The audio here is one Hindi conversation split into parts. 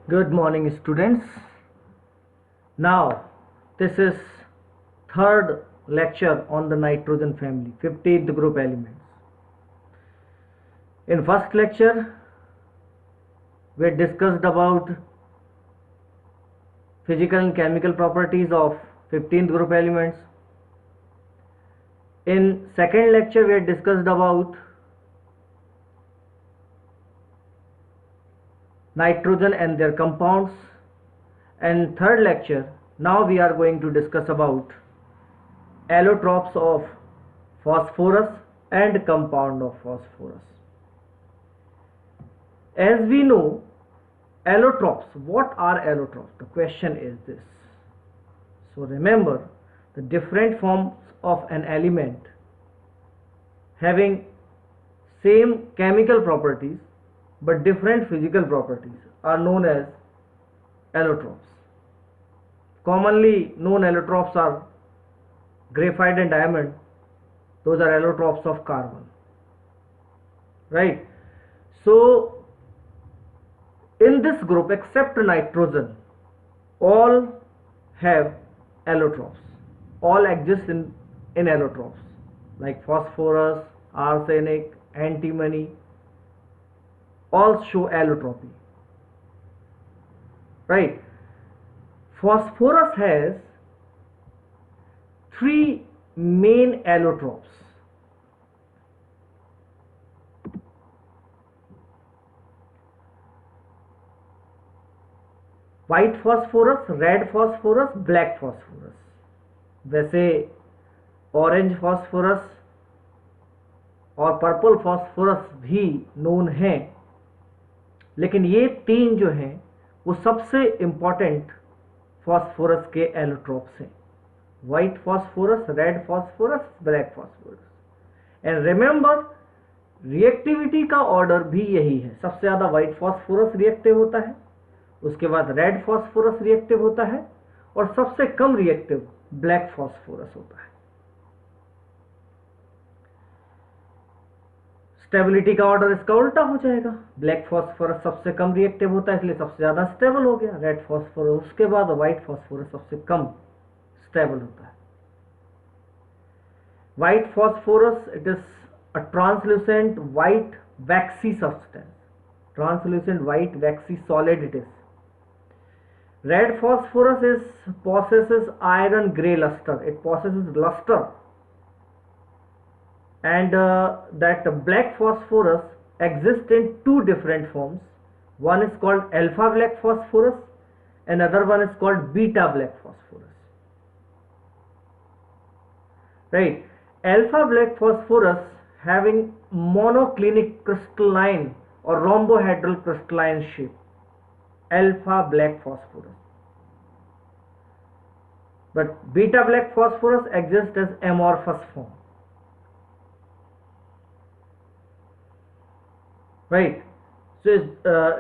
Good morning, students. Now, this is third lecture on the nitrogen family, 15th group elements. In first lecture, we discussed about physical and chemical properties of 15th group elements. In second lecture, we discussed about nitrogen and their compounds. And third lecture, now we are going to discuss about allotropes of phosphorus and compound of phosphorus. As we know, allotropes, what are allotropes? The question is this. So remember, the different forms of an element having same chemical properties but different physical properties are known as allotropes. Commonly known allotropes are graphite and diamond. Those are allotropes of carbon, right? So in this group, except nitrogen, all have allotropes. All exist in allotropes, like phosphorus, arsenic, antimony, all show allotropy, right? Phosphorus has three main allotropes. White phosphorus, red phosphorus, black phosphorus. वैसे ऑरेंज फॉस्फोरस और पर्पल फॉस्फोरस भी नोन हैं, लेकिन ये तीन जो हैं वो सबसे इंपॉर्टेंट फॉस्फोरस के एलोट्रोप्स हैं. White phosphorus, red phosphorus, black phosphorus. And remember, reactivity का ऑर्डर भी यही है. सबसे ज्यादा व्हाइट फॉस्फोरस रिएक्टिव होता है, उसके बाद रेड फॉस्फोरस रिएक्टिव होता है, और सबसे कम रिएक्टिव ब्लैक फॉस्फोरस होता है. स्टेबिलिटी का ऑर्डर इसका उल्टा हो जाएगा. ब्लैक फॉस्फोरस सबसे कम रिएक्टिव होता है, इसलिए सबसे ज्यादा स्टेबल हो गया. रेड फॉस्फोरस उसके बाद, व्हाइट फॉस्फोरस सबसे कम स्टेबल होता है. White phosphorus, it is a translucent white vaccine substance. Translucent white vaccine solid it is. Red phosphorus possesses iron gray luster. It possesses luster. And that black phosphorus exists in two different forms. One is called alpha black phosphorus, and another one is called beta black phosphorus. Right? Alpha black phosphorus having monoclinic crystalline or rhombohedral crystalline shape. Alpha black phosphorus. But beta black phosphorus exists as amorphous form, right? So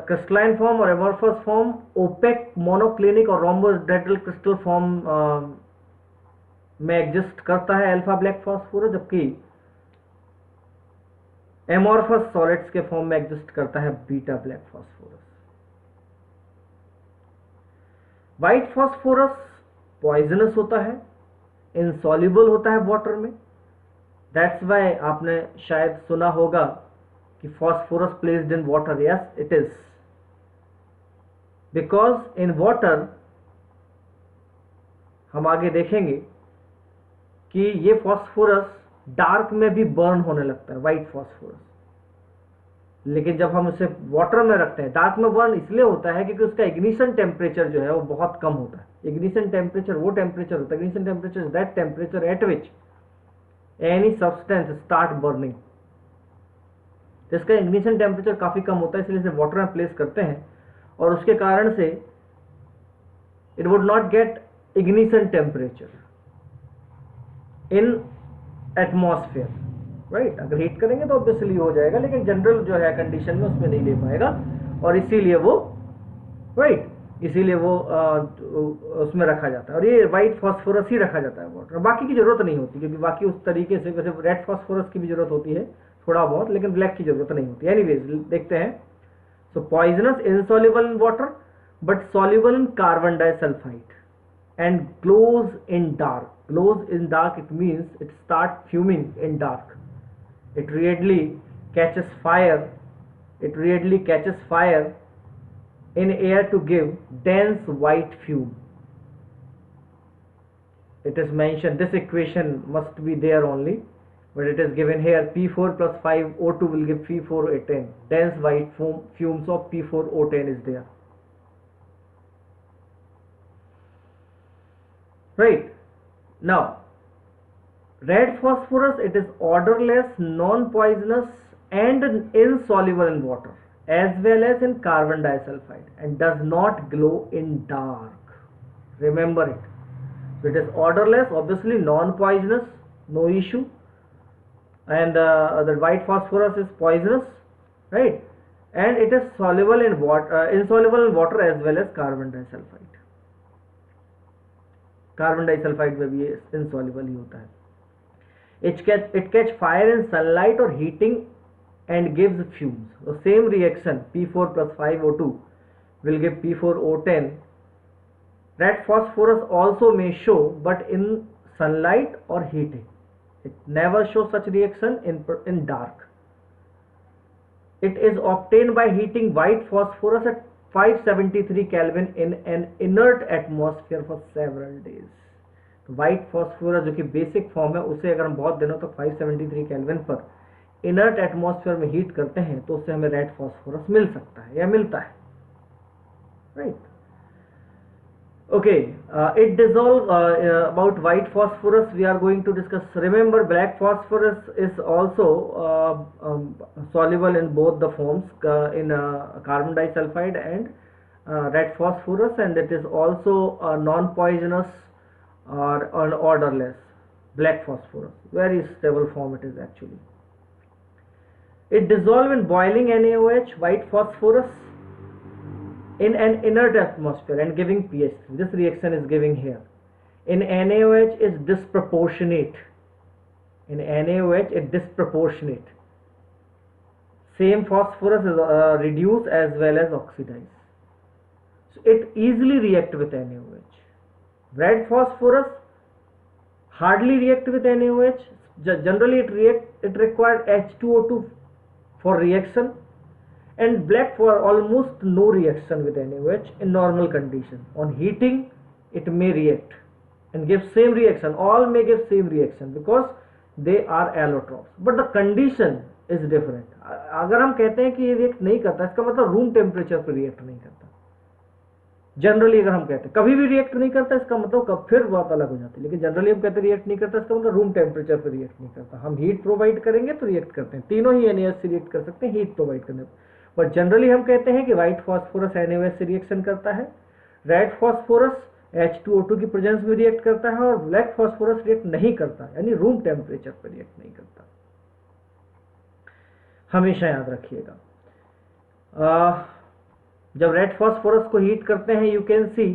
crystalline form or amorphous form, opaque monoclinic और rhombohedral crystal form में एग्जिस्ट करता है अल्फा ब्लैक फॉस्फोरस, जबकि एमॉर्फस सॉलिड्स के फॉर्म में एग्जिस्ट करता है beta black phosphorus. White phosphorus poisonous होता है, इनसॉल्युबल होता है वाटर में. दैट्स वाई आपने शायद सुना होगा कि phosphorus placed in water. Yes, it is because in water, हम आगे देखेंगे कि ये फॉस्फोरस डार्क में भी बर्न होने लगता है, व्हाइट फॉस्फोरस. लेकिन जब हम उसे वाटर में रखते हैं, डार्क में बर्न इसलिए होता है क्योंकि उसका इग्निशन टेम्परेचर जो है वो बहुत कम होता है. इग्निशन टेम्परेचर वो टेम्परेचर होता है, ignition temperature is that temperature at which any substance start burning. इसका इग्निशन टेम्परेचर काफी कम होता है, इसलिए इसे वाटर में प्लेस करते हैं, और उसके कारण से it would not gate ignition temperature in atmosphere, right? अगर हीट करेंगे तो ऑब्वियसली हो जाएगा, लेकिन जनरल जो है कंडीशन में उसमें नहीं ले पाएगा, और इसीलिए वो, राइट, इसीलिए वो उसमें रखा जाता है. और ये व्हाइट फॉस्फोरस ही रखा जाता है वाटर, बाकी की जरूरत नहीं होती, क्योंकि बाकी उस तरीके से, वैसे रेड फॉस्फोरस की भी जरूरत होती है थोड़ा बहुत, लेकिन ब्लैक की जरूरत नहीं होती. एनीवेज देखते हैं. So poisonous, insoluble in water, but soluble in carbon disulfide and glows in dark. Glows in dark, it means it starts fuming in dark. It readily catches fire. It readily catches fire in air to give dense white fume. It is mentioned, this equation must be there only, but it is given here. P4 plus 5O2 will give P4O10. Dense white fumes of P4O10 is there. Right. Now, red phosphorus, it is odorless, non-poisonous and insoluble in water as well as in carbon disulfide and does not glow in dark. Remember it. So it is odorless, obviously non-poisonous, no issue, and the white phosphorus is poisonous, right? And it is soluble in water, insoluble in water as well as carbon disulfide. Carbon disulphide में भी ये insoluble ही होता है. It catch fire in sunlight or heating and gives fumes. The same reaction P4 plus 5O2 will give P4O10. Red phosphorus also may show, but in sunlight or heating. It never shows such reaction in dark. It is obtained by heating white phosphorus at 573 Kelvin in an inert atmosphere for several days. White phosphorus जो कि बेसिक फॉर्म है, उसे अगर हम बहुत दिनों तक 573 केल्विन पर इनर्ट एटमॉस्फेयर में हीट करते हैं तो उससे हमें रेड फॉस्फोरस मिल सकता है या मिलता है. Right. Okay, it dissolve about white phosphorus we are going to discuss. Remember, black phosphorus is also soluble in both the forms, in carbon disulfide and red phosphorus, and it is also non-poisonous or odorless. Black phosphorus, very stable form it is actually. It dissolve in boiling NaOH, white phosphorus, in an inert atmosphere and giving pH 3. This reaction is giving here. In NaOH is disproportionate. In NaOH it disproportionate. Same phosphorus is reduced as well as oxidized. So it easily react with NaOH. Red phosphorus hardly react with NaOH. Generally it requires H2O2 for reaction. And black for almost no reaction with NaOH in normal condition. On heating it may react and give same reaction. All may give same reaction because they are allotropes. But the condition is different. अगर हम कहते हैं कि ये रिएक्ट नहीं करता, इसका मतलब रूम टेम्परेचर पर रिएक्ट नहीं करता. जनरली अगर हम कहते हैं कभी भी रिएक्ट नहीं करता, इसका मतलब कब फिर बात अलग हो जाती है. लेकिन जनरली हम कहते हैं रिएक्ट नहीं करता, इसका मतलब रूम टेम्परेचर पर रिएक्ट नहीं करता. हम हीट प्रोवाइड करेंगे तो रिएक्ट करते हैं. तीनों ही NaOH से रिएक्ट कर सकते हैं हीट प्रोवाइड करने पर. पर जनरली हम कहते हैं कि व्हाइट फॉस्फोरस NaOH से रिएक्शन करता है, रेड फॉस्फोरस H2O2 की प्रेजेंस में रिएक्ट करता है और ब्लैक फॉस्फोरस रिएक्ट नहीं करता, यानी रूम टेम्परेचर पर रिएक्ट नहीं करता. हमेशा याद रखिएगा. जब रेड फॉस्फोरस को हीट करते हैं, you can C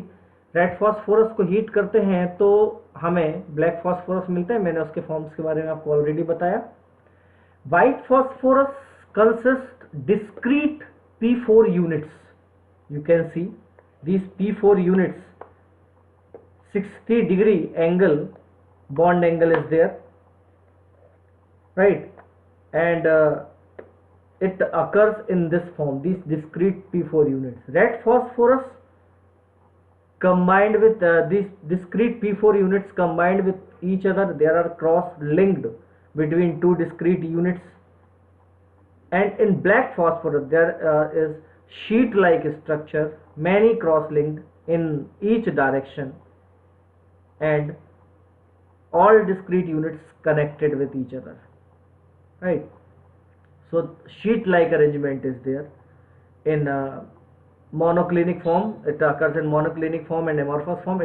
red phosphorus को हीट करते हैं तो हमें ब्लैक फॉस्फोरस मिलता है. मैंने उसके फॉर्म्स के बारे में आपको ऑलरेडी बताया. White phosphorus consist discrete P4 units. You can see these P4 units, 60-degree angle, bond angle is there, right? And it occurs in this form, these discrete P4 units. Red phosphorus combined with these discrete P4 units combined with each other, they are cross-linked between two discrete units. And in black phosphorus there is sheet-like structure, many cross-linked in each direction, and all discrete units connected with each other. Right. So sheet-like arrangement is there. In monoclinic form, it occurs in monoclinic form and amorphous form.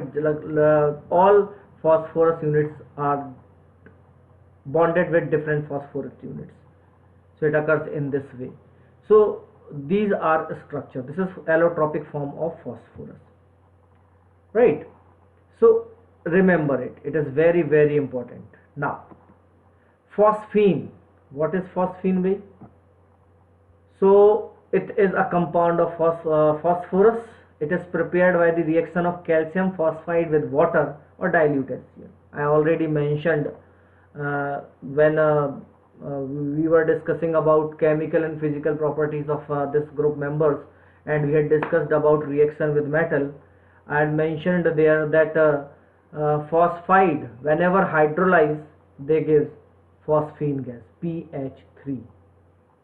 All phosphorus units are bonded with different phosphorus units. So it occurs in this way. So these are structure. This is allotropic form of phosphorus. Right. So remember it. It is very, very important. Now, phosphine. What is phosphine, bhai? So it is a compound of phosphorus It is prepared by the reaction of calcium phosphide with water or dilute HCl. I already mentioned when we were discussing about chemical and physical properties of this group members, and we had discussed about reaction with metal. I had mentioned there that phosphide, whenever hydrolyzed, they give phosphine gas, PH3.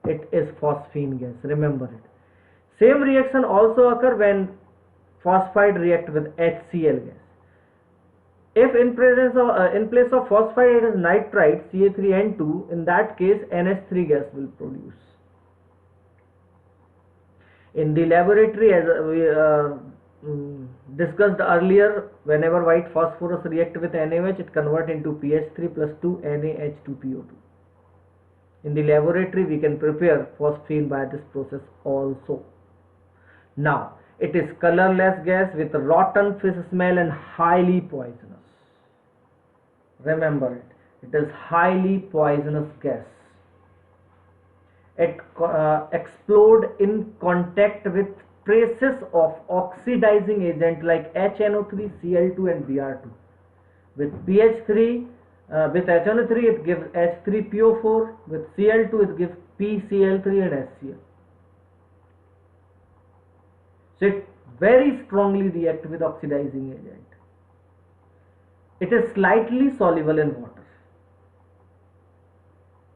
It is phosphine gas, remember it. Same reaction also occur when phosphide react with HCl gas. If in place of phosphide it is nitrite Ca3N2, in that case NH3 gas will produce. In the laboratory, as we discussed earlier, whenever white phosphorus react with NaOH, it convert into PH3 plus 2 NaH2PO2. In the laboratory, we can prepare phosphine by this process also. Now, it is colorless gas with rotten fish smell and highly poisonous. Remember it. It is highly poisonous gas. It explode in contact with traces of oxidizing agent like HNO3, Cl2 and Br2. With PH3, with HNO3 it gives H3PO4, with Cl2 it gives PCl3 and HCl. So it very strongly reacts with oxidizing agent. It is slightly soluble in water.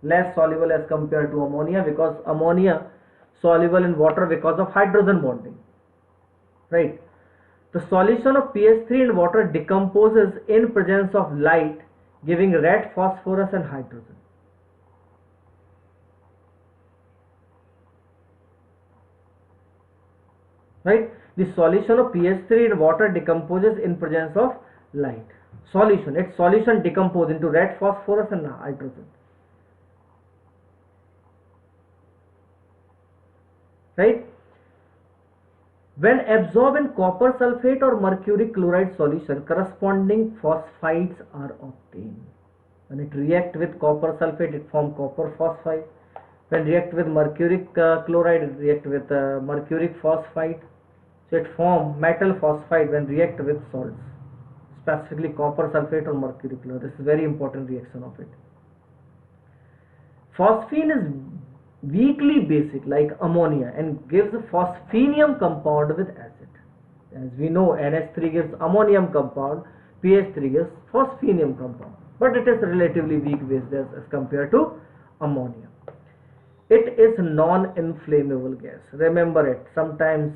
Less soluble as compared to ammonia, because ammonia soluble in water because of hydrogen bonding, right? The solution of PH3 in water decomposes in presence of light, giving red phosphorus and hydrogen. Right? The solution of PH3 in water decomposes in presence of light. Its solution decomposes into red phosphorus and hydrogen. Right? When absorbed in copper sulfate or mercury chloride solution, corresponding phosphides are obtained. When it reacts with copper sulfate, it forms copper phosphide. When react with mercuric chloride, it react with mercuric phosphide. So it forms metal phosphide when react with salts, specifically copper sulfate or mercury chloride. This is very important reaction of it. Phosphine is weakly basic like ammonia and gives a phosphinium compound with acid. As we know, NH3 gives ammonium compound, PH3 gives phosphinium compound, but it is relatively weak base as compared to ammonia. It is non-inflammable gas. Remember it. Sometimes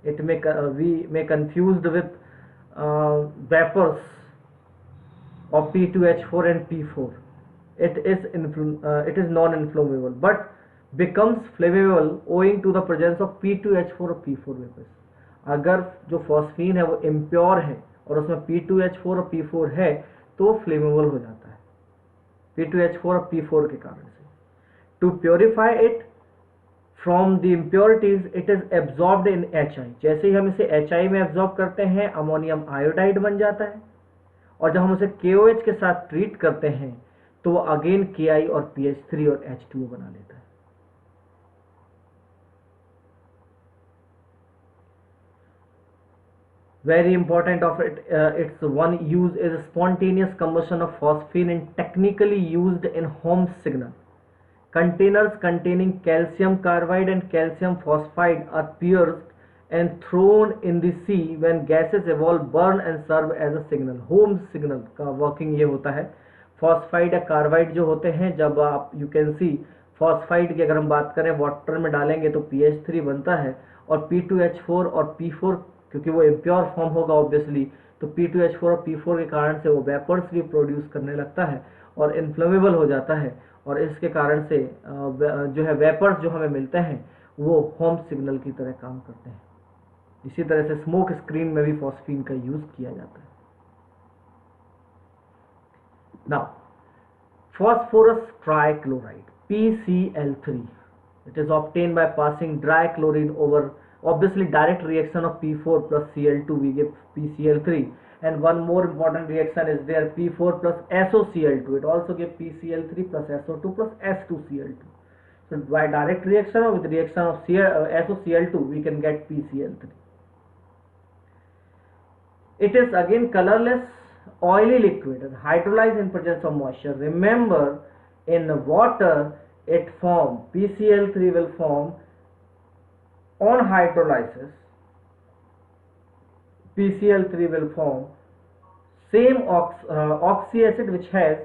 it we may confused with vapors of P2H4 and P4. It is non-inflammable, but becomes flammable owing to the presence of P2H4 और P4 वेपर्स. अगर जो फॉस्फीन है वो इम्प्योर है और उसमें P2H4 और P4 है तो फ्लेमेबल हो जाता है P2H4 और P4 के कारण से. To purify it from the impurities it is absorbed in HI. जैसे ही हम इसे HI में एब्जॉर्ब करते हैं अमोनियम आयोडाइड बन जाता है, और जब हम उसे KOH के साथ ट्रीट करते हैं तो वो अगेन KI और PH3 और H2O बना लेता है. Very important of it, its one use is spontaneous combustion of phosphine and technically used in home signal. Containers containing calcium carbide and calcium phosphide are pierced and thrown in the sea when gases evolve, burn and serve as a signal. Home signal का working ये होता है. फॉस्फाइड या कार्बाइड जो होते हैं, जब आप यू कैन सी फॉस्फाइड की अगर हम बात करें वाटर में डालेंगे तो PH3 बनता है, और P2H4 और P4 क्योंकि वो इम्प्योर फॉर्म होगा ऑब्वियसली, तो P2H4 और P4 के कारण से वो वेपर्स भी प्रोड्यूस करने लगता है और इन्फ्लेमेबल हो जाता है, और इसके कारण से जो है वेपर्स जो हमें मिलते हैं वो होम सिग्नल की तरह काम करते हैं. इसी तरह से स्मोक स्क्रीन में भी फॉस्फीन का यूज किया जाता है. Now, phosphorus trichloride PCl3. It is obtained by passing dry chlorine over obviously direct reaction of P4 plus Cl2 we get PCl3, and one more important reaction is there P4 plus SOCl2. It also gives PCl3 plus SO2 plus S2Cl2. So by direct reaction or with reaction of SOCl2 we can get PCl3. It is again colorless, oily liquid and hydrolyzed in presence of moisture. Remember, in water it form PCl3 will form on hydrolysis. PCl3 will form same oxy acid which has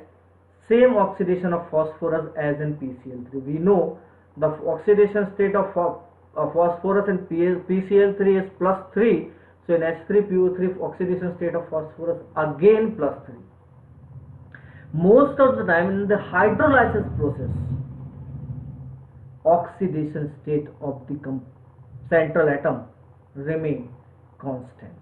same oxidation of phosphorus as in PCl3. We know the oxidation state of phosphorus in PCl3 is +3. So in H3PO3 oxidation state of phosphorus again +3. Most of the time in the hydrolysis process, oxidation state of the central atom remain constant.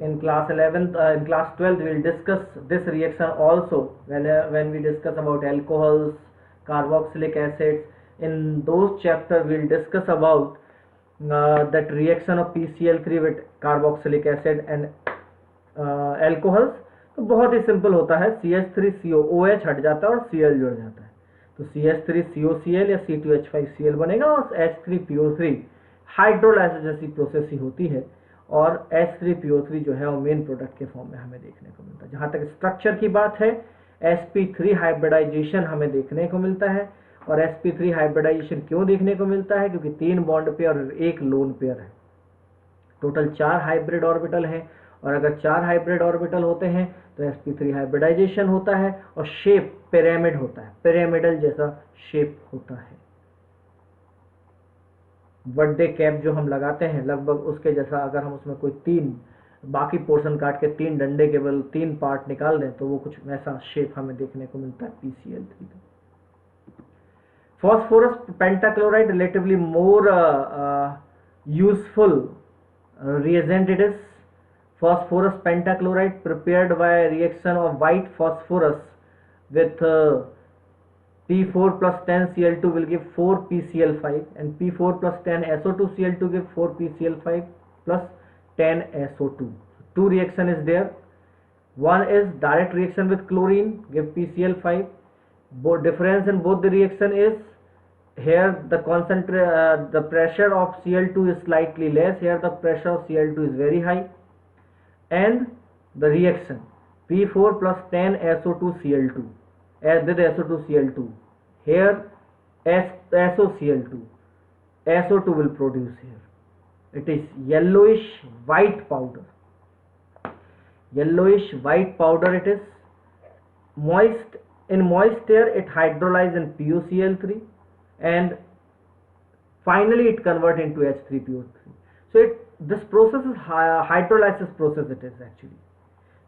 In class 11th, in class 12th, we will discuss this reaction also when we discuss about alcohols, carboxylic acids. In those chapters, we will discuss about that reaction of PCl3 with carboxylic acid and alcohols. तो बहुत ही सिंपल होता है, CH3CO OH हट जाता है और Cl जुड़ जाता है, तो CH3COCl या C2H5Cl बनेगा और H3PO3 हाइड्रोलाइसिस जैसी प्रोसेस ही होती है और H3PO3 जो है वो मेन प्रोडक्ट के फॉर्म में हमें देखने को मिलता है। जहाँ तक स्ट्रक्चर की बात है, sp3 हाइब्रिडाइजेशन हमें देखने को मिलता है। और sp3 हाइब्रिडाइजेशन क्यों देखने को मिलता है? क्योंकि 3 बॉन्ड पेयर और 1 लोन पेयर है, टोटल 4 हाइब्रिड ऑर्बिटल हैं, और अगर 4 हाइब्रिड ऑर्बिटल होते हैं तो sp3 हाइब्रिडाइजेशन होता है और शेप पिरामिड होता है, पिरामिडल जैसा शेप होता है। बर्थडे कैप जो हम लगाते हैं लगभग उसके जैसा, अगर हम उसमें कोई 3 बाकी पोर्शन काट के 3 डंडे केवल 3 पार्ट निकाल दें तो वो कुछ वैसा शेप हमें देखने को मिलता है PCl3 का। Phosphorus pentachloride relatively more useful reagent it is. Phosphorus pentachloride prepared by reaction of white phosphorus with P4 plus 10 Cl2 will give 4 PCl5 and P4 plus 10 SO2 Cl2 give 4 PCl5 plus 10 SO2. Two reaction is there. One is direct reaction with chlorine give PCl5. Both difference in both the reaction is here the pressure of Cl2 is slightly less, here the pressure of Cl2 is very high, and the reaction P4 plus 10 SO2 Cl2 with SO2 Cl2, here SOCl2, SO2 will produce here. It is yellowish white powder. Yellowish white powder it is. Moist, in moist air it hydrolyzes in PuCl3 and finally it converts into H3PO3. So this process is hydrolysis process it is actually.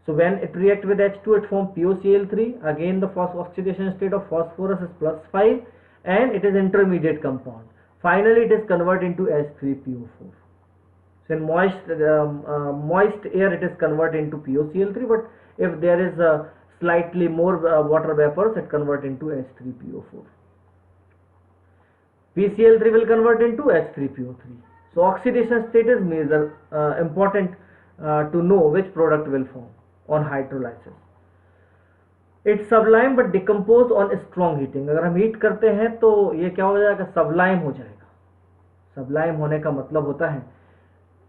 So when it reacts with H2 it forms PuCl3, again the oxidation state of phosphorus is +5 and it is intermediate compound. Finally it is converted into H3PO4. So in moist air it is converted into PuCl3, but if there is slightly more water vapors it converts into H3PO4. PCl3 will convert into H3PO3. So oxidation state is important to know which product will form on hydrolysis. It's sublime but decompose on strong heating. अगर हम हीट करते हैं तो ये क्या हो जाएगा? सब्लाइम हो जाएगा। सब्लाइम होने का मतलब होता है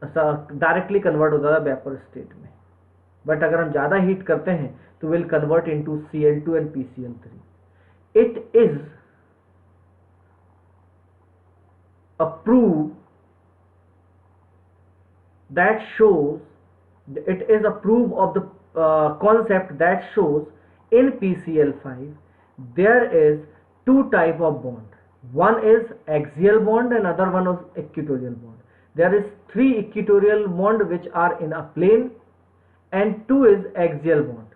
डायरेक्टली कन्वर्ट हो जाता है वेपर स्टेट में, बट अगर हम ज़्यादा हीट करते हैं तो will convert into Cl2 and PCl3. It is a proof that shows, it is a proof of the concept that shows in PCl5 there is 2 type of bond. One is axial bond and other one is equatorial bond. There is 3 equatorial bond which are in a plane and 2 is axial bond.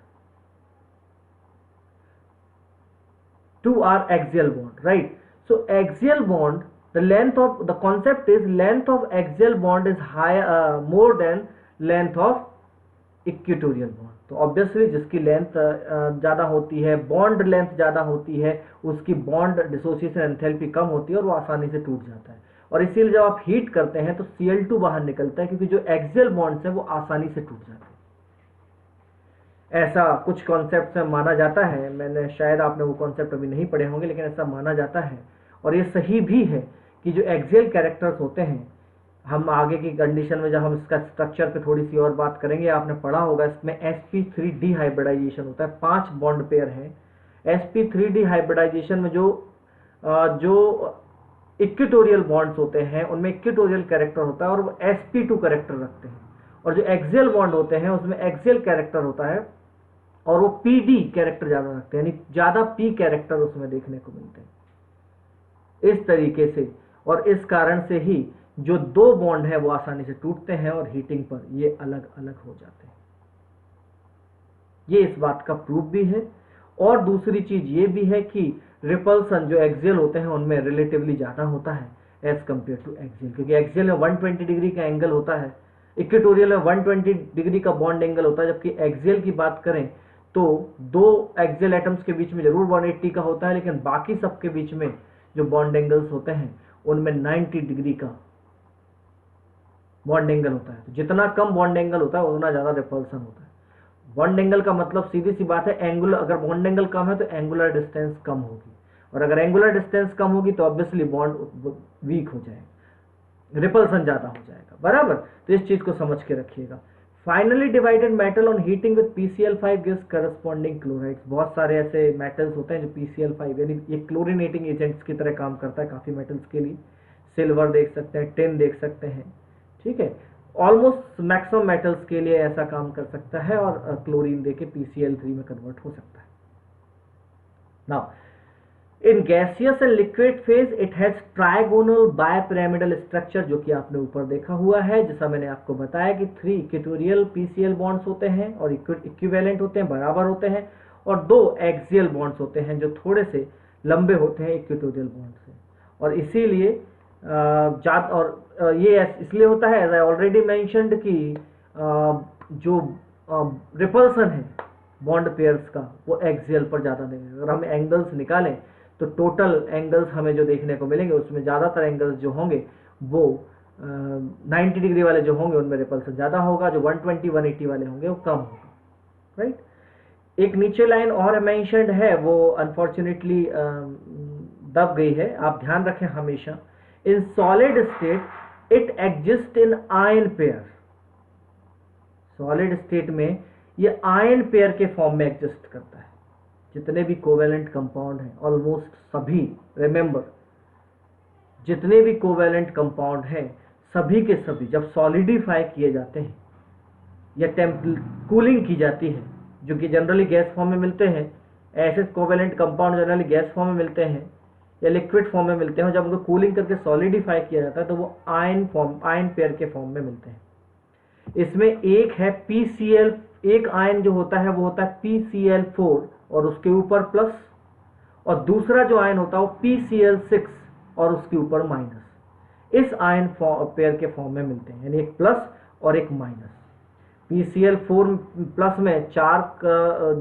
2 are axial bond, right? So axial bond, the length of the concept is length of axial bond is higher more than length of equatorial bond. तो ऑब्वियसली जिसकी लेंथ ज़्यादा होती है, बॉन्ड लेंथ ज़्यादा होती है, उसकी बॉन्ड डिसोसिएशन एंथैल्पी कम होती है और वो आसानी से टूट जाता है. और इसीलिए जब आप हीट करते हैं तो Cl2 बाहर निकलता है क्योंकि जो एक्सियल बॉन्ड्स हैं वो आसानी से टूट जाते हैं. ऐसा कुछ कॉन्सेप्ट में माना जाता है, मैंने शायद आपने वो कॉन्सेप्ट अभी नहीं पढ़े होंगे, लेकिन ऐसा माना जाता है और ये सही भी है कि जो एक्सियल कैरेक्टर्स होते हैं हम आगे की कंडीशन में जब हम इसका स्ट्रक्चर पे थोड़ी सी और बात करेंगे, आपने पढ़ा होगा इसमें sp3 डिहाइब्रिडाइजेशन होता है, 5 बॉन्ड पेयर है। sp3 डिहाइब्रिडाइजेशन में जो इक्वेटोरियल बॉन्ड्स होते हैं उनमें इक्वेटोरियल कैरेक्टर होता है और वो sp2 कैरेक्टर रखते हैं, और जो एक्सियल बॉन्ड होते हैं उसमें एक्सियल कैरेक्टर होता है और वो pd कैरेक्टर ज्यादा रखते हैं, यानी ज्यादा p कैरेक्टर उसमें देखने को मिलते हैं इस तरीके से। और इस कारण से ही जो दो बॉन्ड है वो आसानी से टूटते हैं और हीटिंग पर ये अलग अलग हो जाते हैं। ये इस बात का प्रूफ भी है। और दूसरी चीज ये भी है कि रिपल्सन जो एक्सियल होते हैं उनमें रिलेटिवली ज्यादा होता है एज कंपेयर टू एक्सियल, क्योंकि एक्सियल में 120 डिग्री का एंगल होता है, इक्वेटोरियल में 120 डिग्री का बॉन्ड एंगल होता है, जबकि एक्सियल की बात करें तो दो एक्सियल एटम्स के बीच में जरूर 180 का होता है, लेकिन बाकी सबके बीच में जो बॉन्ड एंगल्स होते हैं उनमें 90 डिग्री का बॉन्ड एंगल होता है। तो जितना कम बॉन्ड एंगल होता है उतना ज्यादा रिपल्सन होता है। बॉन्ड एंगल का मतलब सीधी सी बात है, एंगुलर, अगर बॉन्ड एंगल कम है तो एंगुलर डिस्टेंस कम होगी, और अगर एंगुलर डिस्टेंस कम होगी तो ऑब्वियसली बॉन्ड वीक हो जाएगा, रिपल्सन ज्यादा हो जाएगा, बराबर। तो इस चीज को समझ के रखिएगा। Finally divided metal on heating with PCl5 gives corresponding chlorides. बहुत सारे ऐसे मेटल्स होते हैं जो PCl5 यानी ये क्लोरिनेटिंग एजेंट्स की तरह काम करता है काफी मेटल्स के लिए। सिल्वर देख सकते हैं, टिन देख सकते हैं, ठीक है, ऑलमोस्ट मैक्सिमम मेटल्स के लिए ऐसा काम कर सकता है, और क्लोरीन देके PCl3 में कन्वर्ट हो सकता है। Now in gaseous and liquid phase it has trigonal bipyramidal structure, जो कि आपने ऊपर देखा हुआ है, जैसा मैंने आपको बताया कि 3 इक्वेटोरियल PCl बॉन्ड्स होते हैं और इक्विवेलेंट होते हैं, बराबर होते हैं, और 2 एक्सियल बॉन्ड्स होते हैं जो थोड़े से लंबे होते हैं इक्वेटोरियल बॉन्ड से। और इसीलिए और ये इसलिए होता है, एज आई ऑलरेडी मेंशन्ड, कि जो रिपल्सन है बॉन्ड पेयर्स का वो एक्सियल पर ज्यादा देंगे। अगर हम एंगल्स निकालें तो टोटल एंगल्स हमें जो देखने को मिलेंगे उसमें ज्यादातर एंगल्स जो होंगे वो 90 डिग्री वाले जो होंगे उनमें रिपल्सन ज्यादा होगा, जो 120 180 वाले होंगे वो कम होगा, राइट। एक नीचे लाइन और मेंशन्ड है, वो अनफॉर्चुनेटली दब गई है, आप ध्यान रखें हमेशा। In solid state it exist in ion pair. Solid state में ये आयन पेयर के फॉर्म में एग्जिस्ट करता है। जितने भी कोवेलेंट कंपाउंड हैं ऑलमोस्ट सभी, रिमेंबर, जितने भी कोवेलेंट कंपाउंड हैं सभी के सभी जब सॉलिडिफाई किए जाते हैं या कूलिंग की जाती है, जो कि जनरली गैस फॉर्म में मिलते हैं, ऐसे covalent compound generally gas form में मिलते हैं या लिक्विड फॉर्म में मिलते हैं, जब उनको कूलिंग करके सॉलिडिफाई किया जाता है तो वो आयन पेयर के फॉर्म में मिलते हैं। इसमें एक है PCl, एक आयन जो होता है वो होता है PCl4 और उसके ऊपर प्लस, और दूसरा जो आयन होता है वो PCl6 और उसके ऊपर माइनस। इस आयन पेयर के फॉर्म में मिलते हैं, यानी एक प्लस और एक माइनस। PCl4 प्लस में 4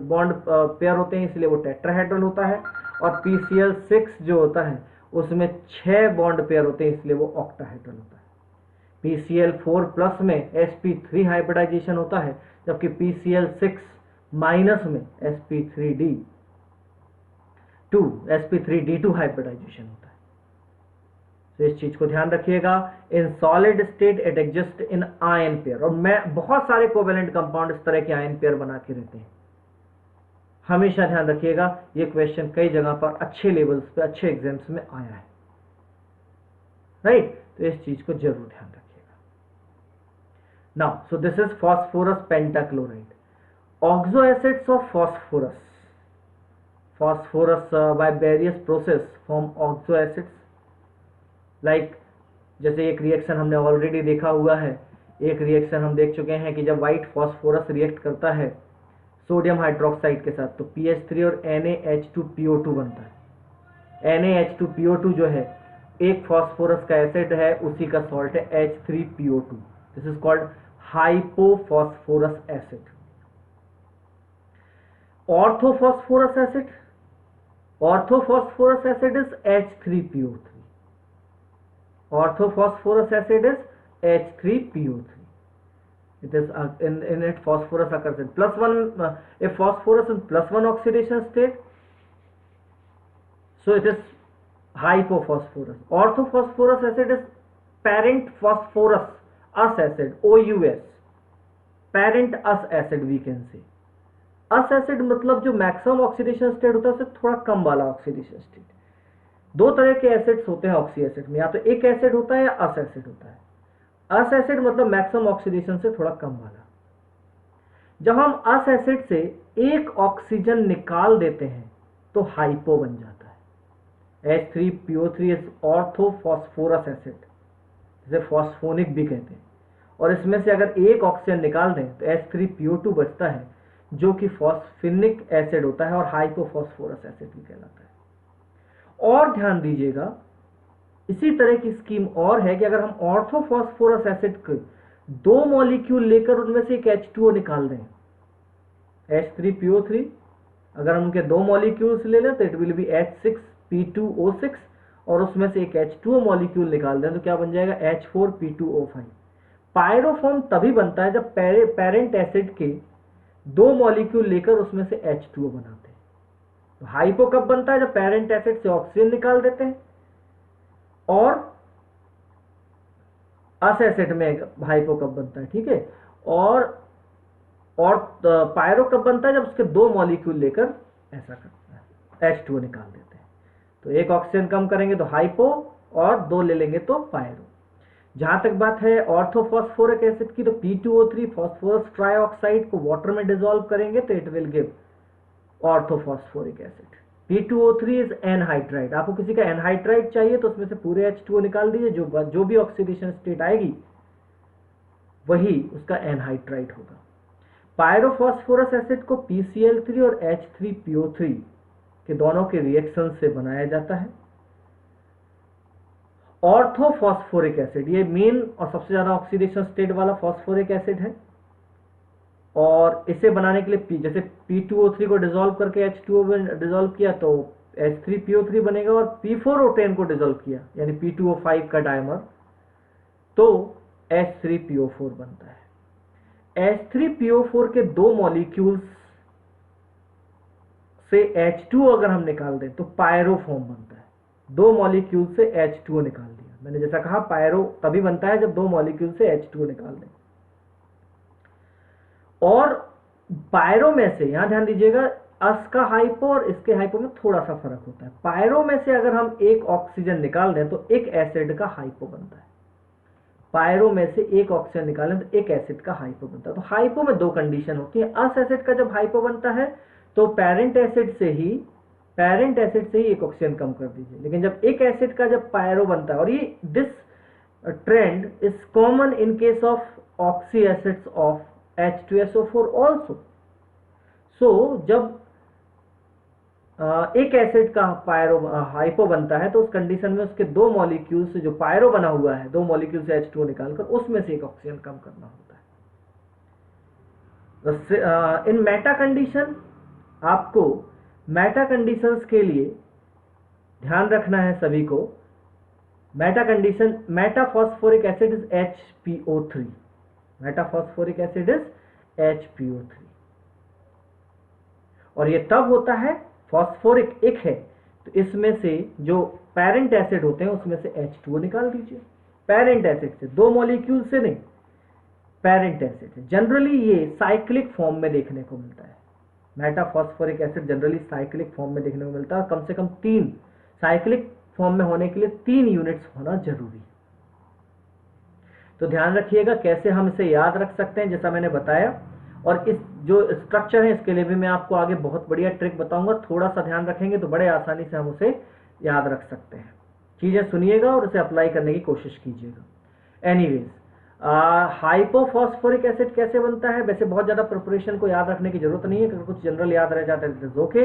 बॉन्ड पेयर होते हैं, इसलिए वो टेट्राहेड्रल होता है, और PCl6 जो होता है उसमें 6 बॉन्ड पेयर होते हैं, इसलिए वो ऑक्टाहेड्रल होता है। PCl4 प्लस में sp3 हाइब्रिडाइजेशन होता है, जबकि PCl6 माइनस में sp3d2 हाइब्रिडाइजेशन होता है। तो इस चीज को ध्यान रखिएगा। In solid state it exist in ion pair, और मैं बहुत सारे कोवेलेंट कंपाउंड इस तरह के आयन पेयर बना के रहते हैं, हमेशा ध्यान रखिएगा। ये क्वेश्चन कई जगह पर अच्छे लेवल्स पे अच्छे एग्जाम्स में आया है, राइट। तो इस चीज को जरूर ध्यान रखिएगा। Now so this is phosphorus pentachloride. Oxo acids of phosphorus by various process form oxo acids, like जैसे एक रिएक्शन हमने ऑलरेडी देखा हुआ है, एक रिएक्शन हम देख चुके हैं कि जब व्हाइट फॉस्फोरस रिएक्ट करता है सोडियम हाइड्रोक्साइड के साथ तो PH3 और NaH2PO2 बनता है। NaH2PO2 जो है एक फॉस्फोरस का एसिड है, उसी का सॉल्ट है H3PO2। This is called hypophosphorous acid. Orthophosphorous acid is H3PO3। Orthophosphorus acid is H3PO3. It is in it phosphorus occurs in +1 if phosphorus in +1 oxidation state, so it is hypophosphorus. Orthophosphorus acid is parent phosphorus us acid, OUS, parent us acid we can say. Us acid मतलब जो मैक्सिमम ऑक्सीडेशन स्टेट होता है उससे थोड़ा कम वाला ऑक्सीडेशन स्टेट। दो तरह के एसिड्स होते हैं ऑक्सी एसिड में, या तो एक एसिड होता है या अस एसिड होता है। अस एसिड मतलब मैक्सिमम ऑक्सीडेशन से थोड़ा कम वाला। जब हम अस एसिड से एक ऑक्सीजन निकाल देते हैं तो हाइपो बन जाता है। H3PO3 इज ऑर्थोफॉस्फोरस एसिड, जिसे फॉस्फोनिक भी कहते हैं। और इसमें से अगर एक ऑक्सीजन निकाल दें तो H3PO2 बचता है, जो कि फॉस्फेनिक एसिड होता है और हाइपोफॉस्फोरस एसिड भी कहलाता है। और ध्यान दीजिएगा, इसी तरह की स्कीम और है कि अगर हम ऑर्थोफॉस्फोरस एसिड के दो मॉलिक्यूल लेकर उनमें से एक H2O निकाल दें, H3PO3, अगर हम उनके दो मॉलिक्यूल्स ले लें तो इट विल बी H6P2O6, और उसमें से एक H2O मॉलिक्यूल निकाल दें तो क्या बन जाएगा, H4P2O5। पायरोफॉर्म तभी बनता है जब पेरेंट एसिड के दो मॉलिक्यूल लेकर उसमें से H2O बनाते हैं। तो हाइपो कब बनता है, जब पेरेंट एसिड से ऑक्सीजन निकाल देते हैं, और अस एसिड में हाइपो कब बनता है, ठीक है। और पायरो कब बनता है, जब उसके दो मॉलिक्यूल लेकर ऐसा करता है, H2O निकाल देते हैं। तो एक ऑक्सीजन कम करेंगे तो हाइपो, और दो ले लेंगे तो पायरो। जहां तक बात है ऑर्थोफॉस्फोरिक एसिड की, तो P2O3 फॉस्फोरस ट्राइऑक्साइड को वाटर में डिसॉल्व करेंगे तो it will give orthophosphoric acid. P2O3 is anhydride. आपको किसी का एनहाइड्राइड चाहिए तो उसमें से पूरे H2O निकाल दीजिए, जो भी ऑक्सीडेशन स्टेट आएगी वही उसका एनहाइड्राइड होगा। पायरोफॉस्फोरस एसिड को PCl3 और H3PO3 के दोनों के रिएक्शन से बनाया जाता है। ऑर्थोफॉस्फोरिक एसिड ये मेन और सबसे ज्यादा ऑक्सीडेशन स्टेट वाला फॉस्फोरिक एसिड है, और इसे बनाने के लिए जैसे P2O3 को डिसॉल्व करके H2O में डिसॉल्व किया तो H3PO3 बनेगा, और P4O10 को डिसॉल्व किया यानी P2O5 का डायमर तो H3PO4 बनता है। H3PO4 के दो मॉलिक्यूल्स से H2O अगर हम निकाल दें तो पायरोफॉर्म बनता है। दो मॉलिक्यूल से H2O निकाल दिया, मैंने जैसा कहा पायरो तभी बनता है जब दो मॉलिक्यूल से H2O निकाल दें। और पायरो में से, यहां ध्यान दीजिएगा, अस का हाइपो और इसके हाइपो में थोड़ा सा फर्क होता है। पायरो में से अगर हम एक ऑक्सीजन निकाल दें तो एक एसिड का हाइपो बनता है। पायरो में से एक ऑक्सीजन निकालें तो एक एसिड का हाइपो बनता है। तो हाइपो में दो कंडीशन होती है। अस एसिड का जब हाइपो बनता है तो पेरेंट एसिड से ही एक ऑक्सीजन कम कर दीजिए, लेकिन जब एक एसिड का जब पायरो बनता है, और ये this trend is common in case of oxy acids of H2SO4 also. So जब एक एसिड का पायरो हाइपो बनता है तो उस कंडीशन में उसके दो मॉलिक्यूल से जो पायरो बना हुआ है, दो मॉलिक्यूल से H2O निकालकर उसमें से एक ऑक्सीजन कम करना होता है। इन मेटा कंडीशन, आपको मेटा कंडीशंस के लिए ध्यान रखना है सभी को। Meta condition, metaphosphoric acid is HPO3, metaphosphoric acid is HPO3, और ये तब होता है फॉस्फोरिक एक है तो इसमें से जो पेरेंट एसिड होते हैं उसमें से H2O निकाल दीजिए। पेरेंट एसिड से, दो मॉलिक्यूल से नहीं, पेरेंट एसिड से। जनरली ये साइक्लिक फॉर्म में देखने को मिलता है। Metaphosphoric acid generally cyclic form में देखने को मिलता है, कम से कम 3 साइक्लिक फॉर्म में होने के लिए 3 यूनिट्स होना जरूरी है। तो ध्यान रखिएगा कैसे हम इसे याद रख सकते हैं, जैसा मैंने बताया। और इस जो स्ट्रक्चर है इसके लिए भी मैं आपको आगे बहुत बढ़िया ट्रिक बताऊंगा। थोड़ा सा ध्यान रखेंगे तो बड़े आसानी से हम उसे याद रख सकते हैं। चीजें सुनिएगा और उसे अप्लाई करने की कोशिश कीजिएगा। एनीवेज, हाइपोफॉस्फोरिक एसिड कैसे बनता है, वैसे बहुत ज्यादा प्रिपरेशन को याद रखने की जरूरत नहीं है, अगर कुछ जनरल याद रह जाता है तो ओके।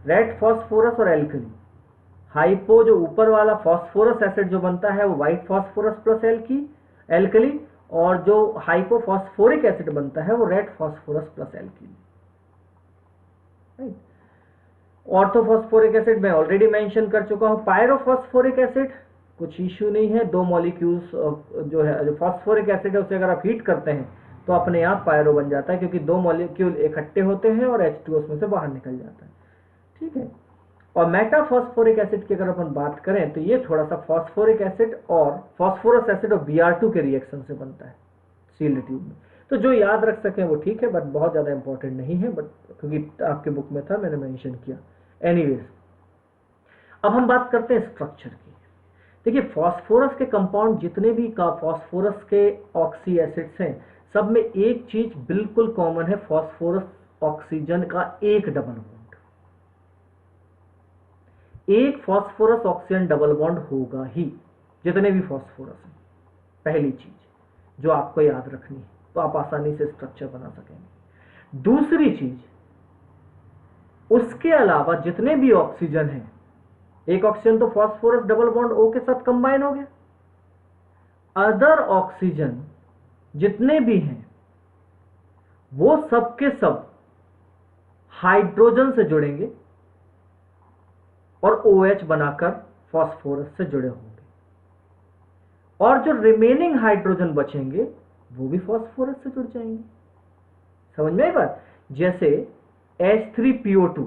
रेड फॉस्फोरस और एल्कली। हाइपो जो ऊपर वाला फॉस्फोरस एसिड जो बनता है वो व्हाइट फॉस्फोरस प्लस एल्कली, और जो हाइपोफॉस्फोरिक एसिड बनता है वो red phosphorus plus alkali. Orthophosphoric acid मैं ऑलरेडी मेंशन कर चुका हूं। पायरोफॉस्फोरिक एसिड कुछ इश्यू नहीं है, दो मॉलिक्यूल्स जो है, जो फॉस्फोरिक एसिड है उसे अगर आप हीट करते हैं तो अपने आप पायरो बन जाता है, क्योंकि दो मॉलिक्यूल इकट्ठे होते हैं और H2O उसमें से बाहर निकल जाता है, ठीक है। और मेटाफॉस्फोरिक एसिड की अगर अपन बात करें तो ये थोड़ा सा फॉस्फोरिक एसिड और फॉस्फोरस एसिड और Br2 के रिएक्शन से बनता है सील्ड ट्यूब में। तो जो याद रख सकें वो ठीक है, बट बहुत ज़्यादा इंपॉर्टेंट नहीं है, बट क्योंकि आपके बुक में था मैंने मेंशन किया। एनीवेज, अब हम बात करते हैं स्ट्रक्चर की। देखिए, फास्फोरस के कंपाउंड जितने भी फास्फोरस के ऑक्सी एसिड्स हैं, सब में एक चीज बिल्कुल कॉमन है, फास्फोरस ऑक्सीजन का एक डबल बॉन्ड, एक फास्फोरस ऑक्सीजन डबल बॉन्ड होगा ही, जितने भी फास्फोरस हैं। पहली चीज जो आपको याद रखनी है, तो आप आसानी से स्ट्रक्चर बना सकेंगे। दूसरी चीज, उसके अलावा जितने भी ऑक्सीजन हैं, एक ऑक्सीजन तो फास्फोरस डबल बॉन्ड O के साथ कंबाइन हो गया, अदर ऑक्सीजन जितने भी हैं वो सब के सब हाइड्रोजन से जुड़ेंगे और OH बनाकर फास्फोरस से जुड़े होंगे, और जो रिमेनिंग हाइड्रोजन बचेंगे वो भी फास्फोरस से जुड़ जाएंगे। समझ में आई बात? जैसे H3PO2,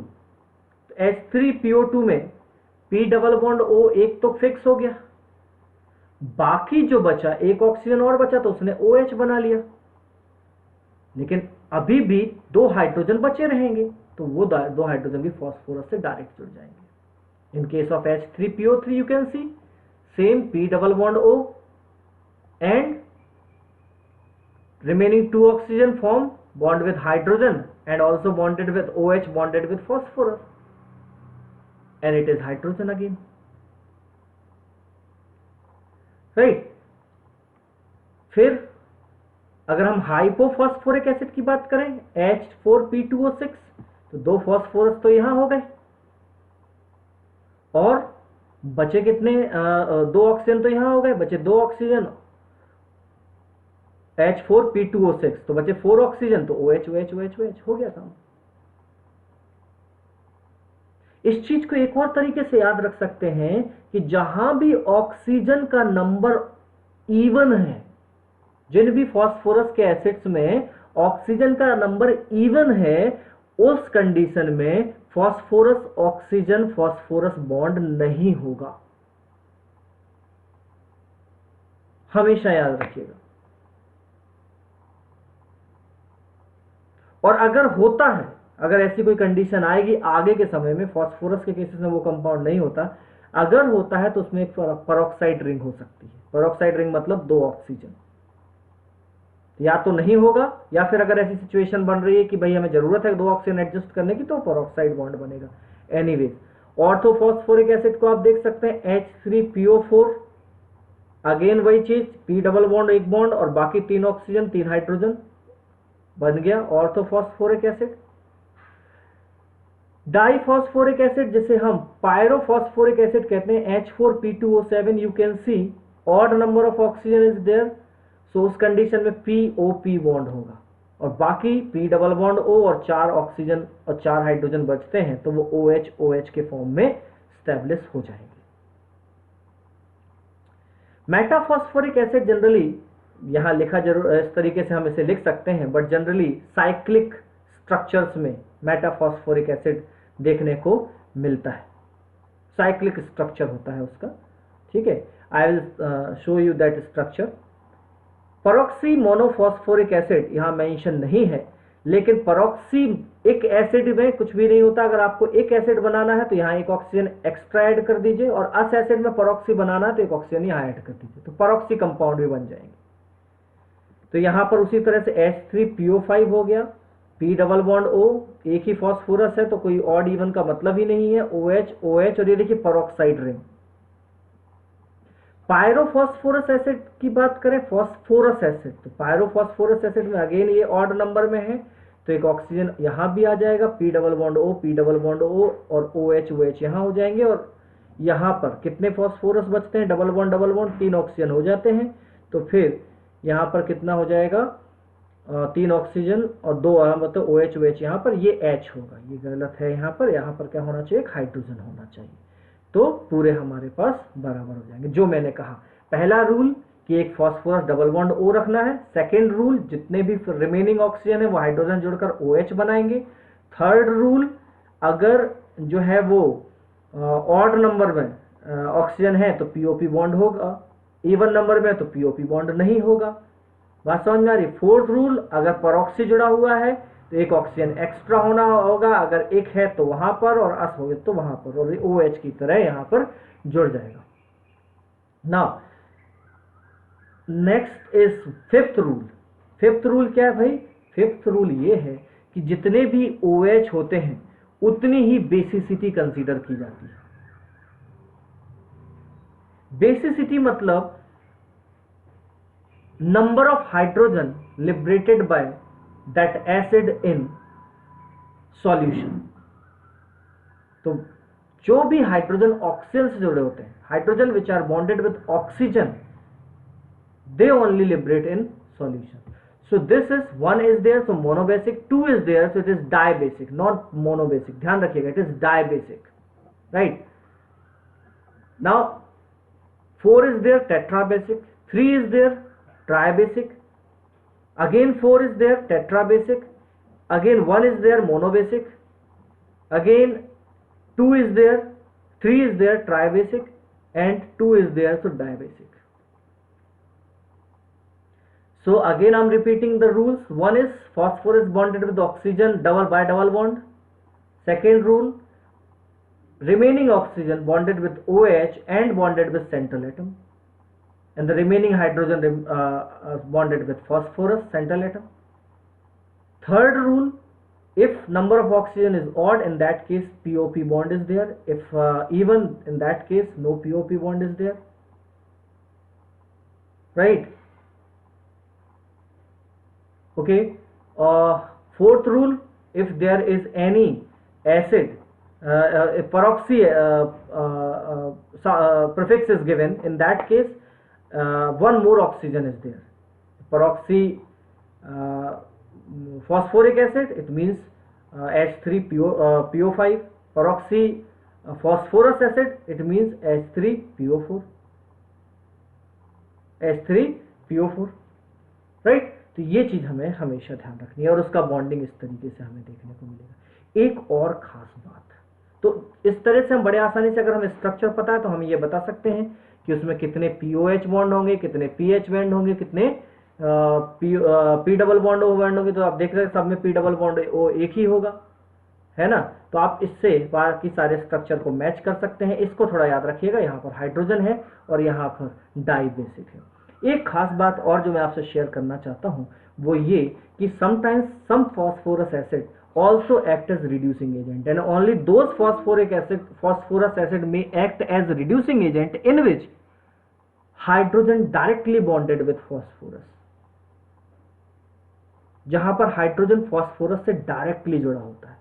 H3PO2 में P डबल बॉन्ड O एक तो फिक्स हो गया, बाकी जो बचा, एक ऑक्सीजन और बचा तो उसने OH बना लिया, लेकिन अभी भी दो हाइड्रोजन बचे रहेंगे, तो वो दो हाइड्रोजन भी फास्फोरस से डायरेक्ट जुड़ जाएंगे। इन case of H3PO3 you can C same P double bond O and remaining two oxygen form bond with hydrogen and also bonded with OH bonded with phosphorus, and it is hydrogen again, right? फिर अगर हम हाइपोफॉस्फोरिक एसिड की बात करें H4P2O6, तो दो फॉस्फोरस तो यहां हो गए और बचे कितने, दो ऑक्सीजन तो यहां हो गए, बचे दो ऑक्सीजन H4P2O6, तो बचे 4 ऑक्सीजन, तो OH OH OH OH हो गया काम। इस चीज को एक और तरीके से याद रख सकते हैं कि जहां भी ऑक्सीजन का नंबर इवन है, जिन भी फास्फोरस के एसिड्स में ऑक्सीजन का नंबर इवन है, उस कंडीशन में फास्फोरस ऑक्सीजन फास्फोरस बॉन्ड नहीं होगा, हमेशा याद रखिएगा। और अगर होता है, अगर ऐसी कोई कंडीशन आएगी आगे के समय में, फास्फोरस के केसेस में वो कंपाउंड नहीं होता, अगर होता है तो उसमें एक पेरोक्साइड रिंग हो सकती है। पेरोक्साइड रिंग मतलब दो ऑक्सीजन, या तो नहीं होगा, या फिर अगर ऐसी सिचुएशन बन रही है कि भाई हमें जरूरत है दो ऑक्सीजन एडजस्ट करने की, तो पेरोक्साइड बॉन्ड बनेगा। एनीवेज, ऑर्थोफॉस्फोरिक एसिड को आप देख सकते हैं H3PO4, अगेन वही चीज, P डबल बॉन्ड एक बॉन्ड और बाकी तीन ऑक्सीजन तीन हाइड्रोजन बन गया ऑर्थोफॉस्फोरिक एसिड। डाइफॉस्फोरिक एसिड जिसे हम पायरोफॉस्फोरिक एसिड कहते हैं H4P2O7, you can see odd number of oxygen is there, so उस कंडीशन में POP बॉन्ड होगा और बाकी P डबल बॉन्ड O और 4 ऑक्सीजन और 4 हाइड्रोजन बचते हैं, तो वो OH OH के फॉर्म में स्टैब्लिश हो जाएंगे। मेटाफॉस्फोरिक एसिड जनरली यहां लिखा जरूर इस तरीके से हम इसे लिख सकते हैं, बट जनरली साइक्लिक स्ट्रक्चर्स में मेटाफॉस्फोरिक एसिड देखने को मिलता है, साइक्लिक स्ट्रक्चर होता है उसका, ठीक है। I will show you that structure. Peroxy monophosphoric acid यहां मेंशन नहीं है, लेकिन परॉक्सी एक एसिड में कुछ भी नहीं होता। अगर आपको एक एसिड बनाना है तो यहाँ एक ऑक्सीजन एक्स्ट्रा ऐड कर दीजिए, और अस एसिड में परॉक्सी बनाना है तो एक ऑक्सीजन यहाँ ऐड कर दीजिए, तो परॉक्सी कंपाउंड भी बन जाएंगे। तो यहां पर उसी तरह से H3PO5 हो गया, P डबल बॉन्ड O, एक ही फॉस्फोरस है तो कोई ऑड इवन का मतलब ही नहीं है, OH OH, और ये देखिए पेरोक्साइड रिंग। पायरोफॉस्फोरस एसिड की बात करें, फॉस्फोरस एसिड, तो पायरोफॉस्फोरस एसिड में अगेन ये ऑड नंबर में है, तो एक ऑक्सीजन यहां भी आ जाएगा, P double bond O P double bond O और OH OH यहां हो जाएंगे, और यहां पर कितने फॉस्फोरस बचते हैं, डबल बॉन्ड 3 ऑक्सीजन हो जाते हैं, तो फिर यहां पर कितना हो जाएगा, 3 ऑक्सीजन और 2 मतलब OH OH, यहां पर ये H होगा, ये गलत है, यहां पर क्या होना चाहिए, एक हाइड्रोजन होना चाहिए, तो पूरे हमारे पास बराबर हो जाएंगे। जो मैंने कहा, पहला रूल कि एक फॉस्फोरस डबल बॉन्ड O रखना है, सेकेंड रूल जितने भी रिमेनिंग ऑक्सीजन है वो हाइड्रोजन जोड़कर OH बनाएंगे, थर्ड रूल अगर जो है वो ऑड नंबर में ऑक्सीजन है तो पीओपी बॉन्ड होगा, इवन नंबर में तो पीओपी बॉन्ड नहीं होगा। बात समझ में आ रही? फोर्थ रूल, अगर परऑक्सी जुड़ा हुआ है तो एक ऑक्सीजन एक्स्ट्रा होना होगा, अगर एक है तो वहां पर और अस हो गए तो वहां पर, और OH की तरह यहां पर जुड़ जाएगा। Now next is fifth rule. Fifth rule क्या है भाई? फिफ्थ रूल ये है कि जितने भी OH होते हैं उतनी ही बेसिसिटी कंसीडर की जाती है। बेसिसिटी मतलब number of hydrogen liberated by that acid in solution. तो जो भी हाइड्रोजन ऑक्सीजन से जुड़े होते हैं, hydrogen which are bonded with oxygen, they only liberate in solution. So this is, one is there, so monobasic, two is there, so it is dibasic, not monobasic. ध्यान रखिएगा, it is dibasic, right? Now 4 is there, tetrabasic, 3 is there, tribasic, again 4 is there, tetrabasic, again 1 is there, monobasic, again 2 is there, 3 is there, tribasic, and 2 is there, so dibasic. So again I'm repeating the rules. One is phosphorus bonded with oxygen, double by double bond. Second rule, remaining oxygen bonded with OH and bonded with central atom, and the remaining hydrogen bonded with phosphorus central atom. Third rule, if number of oxygen is odd, in that case POP bond is there. If even, in that case no POP bond is there, right? Okay. Fourth rule, if there is any acid, a peroxy prefix is given, in that case one more oxygen is there. Peroxy phosphoric acid, it means H3PO5. Peroxy phosphorus acid, it means H3PO4. H3PO4, right? तो ये चीज हमें हमेशा ध्यान रखनी है, और उसका बॉन्डिंग इस तरीके से हमें देखने को मिलेगा। एक और खास बात, तो इस तरह से हम बड़े आसानी से, अगर हमें स्ट्रक्चर पता है तो हम ये बता सकते हैं कि उसमें कितने POH बॉन्ड होंगे, कितने PH बॉन्ड होंगे, कितने P डबल बॉन्ड होंगे। तो आप देख रहे हैं सब में P डबल बॉन्ड वो एक ही होगा, है ना? तो आप इससे बाकी सारे स्ट्रक्चर को मैच कर सकते हैं। इसको थोड़ा याद रखिएगा, यहाँ पर हाइड्रोजन है और यहाँ पर डाइबेसिक है। एक खास बात और जो मैं आपसे शेयर करना चाहता हूं वो ये कि sometimes some phosphorus acid also act as reducing agent, and only those phosphorus acid may act as reducing agent in which hydrogen directly bonded with phosphorus, जहां पर हाइड्रोजन फॉस्फोरस से डायरेक्टली जुड़ा होता है।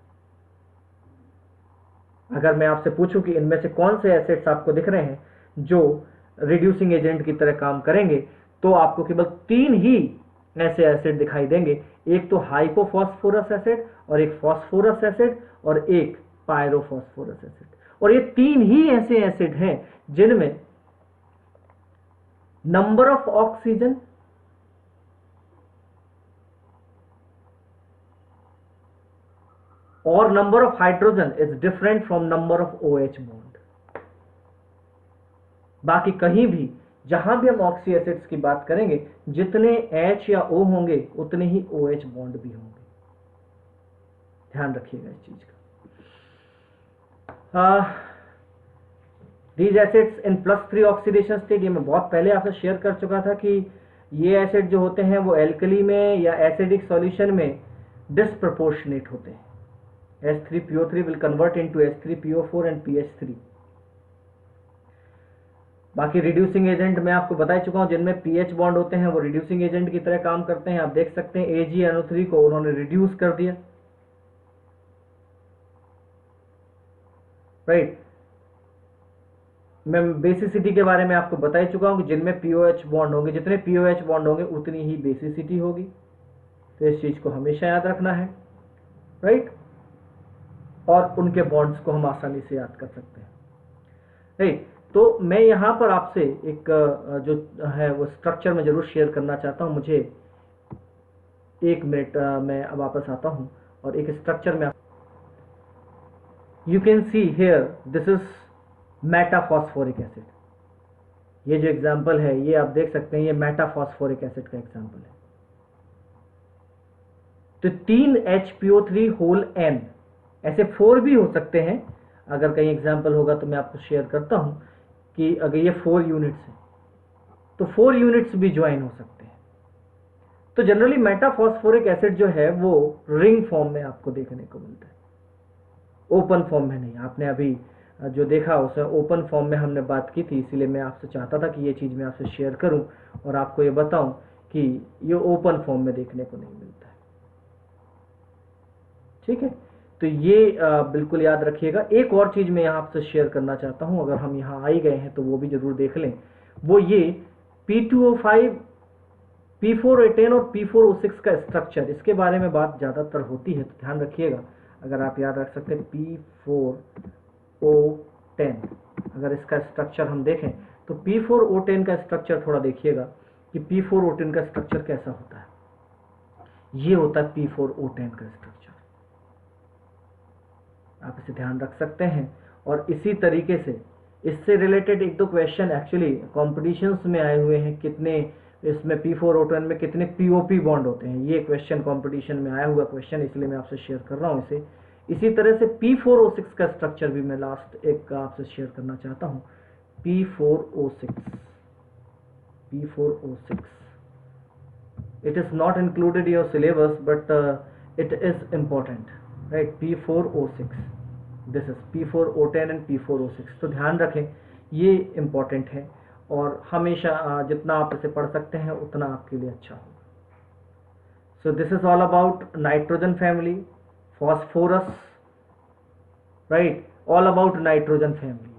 अगर मैं आपसे पूछूं कि इनमें से कौन से एसिड्स आपको दिख रहे हैं जो रिड्यूसिंग एजेंट की तरह काम करेंगे, तो आपको केवल 3 ही ऐसे एसिड दिखाई देंगे। एक तो हाइपोफॉस्फोरस एसिड, और एक फॉस्फोरस एसिड, और एक पायरोफॉस्फोरस एसिड। और ये 3 ही ऐसे एसिड हैं जिनमें नंबर ऑफ ऑक्सीजन और number of hydrogen is different from number of OH bond. बाकी कहीं भी जहां भी हम ऑक्सी एसिड्स की बात करेंगे, जितने H या O होंगे उतने ही OH बॉन्ड भी होंगे। ध्यान रखिएगा इस चीज का। These acids in +3 oxidation state, ये मैं बहुत पहले आपसे शेयर कर चुका था कि ये एसिड जो होते हैं वो एल्कली में या एसिडिक सॉल्यूशन में डिस्प्रपोर्शनेट होते हैं। H3PO3 will convert into H3PO4 and PH3। बाकी रिड्यूसिंग एजेंट मैं आपको बता चुका हूं, जिनमें PH बॉन्ड होते हैं वो रिड्यूसिंग एजेंट की तरह काम करते हैं। आप देख सकते हैं AgNO3 को उन्होंने रिड्यूस कर दिया, राइट। मैं बेसिसिटी के बारे में आपको बता ही चुका हूं कि जिनमें POH बॉन्ड होंगे, जितने POH बॉन्ड होंगे उतनी ही बेसिसिटी होगी। तो इस चीज को हमेशा याद रखना है, राइट। और उनके बॉन्ड्स को हम आसानी से याद कर सकते हैं, राइट। तो मैं यहां पर आपसे एक जो है वो स्ट्रक्चर में जरूर शेयर करना चाहता हूं। मुझे 1 मिनट मैं अब वापस आता हूं और एक स्ट्रक्चर में, you can see here, this is metaphosphoric acid, ये जो एग्जाम्पल है ये आप देख सकते हैं, ये मेटाफॉस्फोरिक एसिड का एग्जाम्पल है। तो 3 HPO3 होल N, ऐसे 4 भी हो सकते हैं, अगर कहीं एग्जाम्पल होगा तो मैं आपको शेयर करता हूं कि अगर ये 4 यूनिट्स है तो 4 यूनिट्स भी ज्वाइन हो सकते हैं। तो जनरली मेटाफॉस्फोरिक एसिड जो है वो रिंग फॉर्म में आपको देखने को मिलता है, ओपन फॉर्म में नहीं। आपने अभी जो देखा उसमें ओपन फॉर्म में हमने बात की थी, इसीलिए मैं आपसे चाहता था कि ये चीज़ मैं आपसे शेयर करूं और आपको ये बताऊं कि ये ओपन फॉर्म में देखने को नहीं मिलता है। ठीक है, तो ये बिल्कुल याद रखिएगा। एक और चीज़ मैं यहाँ आपसे शेयर करना चाहता हूँ, अगर हम यहाँ आ ही गए हैं तो वो भी जरूर देख लें, वो ये P2O5, P4O10 और P4O6 का स्ट्रक्चर, इसके बारे में बात ज़्यादातर होती है, तो ध्यान रखिएगा। अगर आप याद रख सकते हैं P4O10, अगर इसका स्ट्रक्चर हम देखें तो P4O10 का स्ट्रक्चर थोड़ा देखिएगा कि P4O10 का स्ट्रक्चर कैसा होता है। ये होता है P4O10 का स्ट्रक्चर, आप इसे ध्यान रख सकते हैं। और इसी तरीके से इससे रिलेटेड एक दो क्वेश्चन एक्चुअली कॉम्पिटिशन्स में आए हुए हैं, कितने इसमें P4O10 में कितने POP बॉन्ड होते हैं, ये क्वेश्चन कॉम्पिटिशन में आया हुआ क्वेश्चन, इसलिए मैं आपसे शेयर कर रहा हूँ इसे। इसी तरह से P4O6 का स्ट्रक्चर भी मैं लास्ट एक आपसे शेयर करना चाहता हूँ। P4O6, it is not included in your syllabus but it is important, right? P4O6, this is P4O10 and P4O6, तो ध्यान रखें ये important है, और हमेशा जितना आप इसे पढ़ सकते हैं उतना आपके लिए अच्छा होगा। So this is all about nitrogen family, phosphorus, right? All about nitrogen family.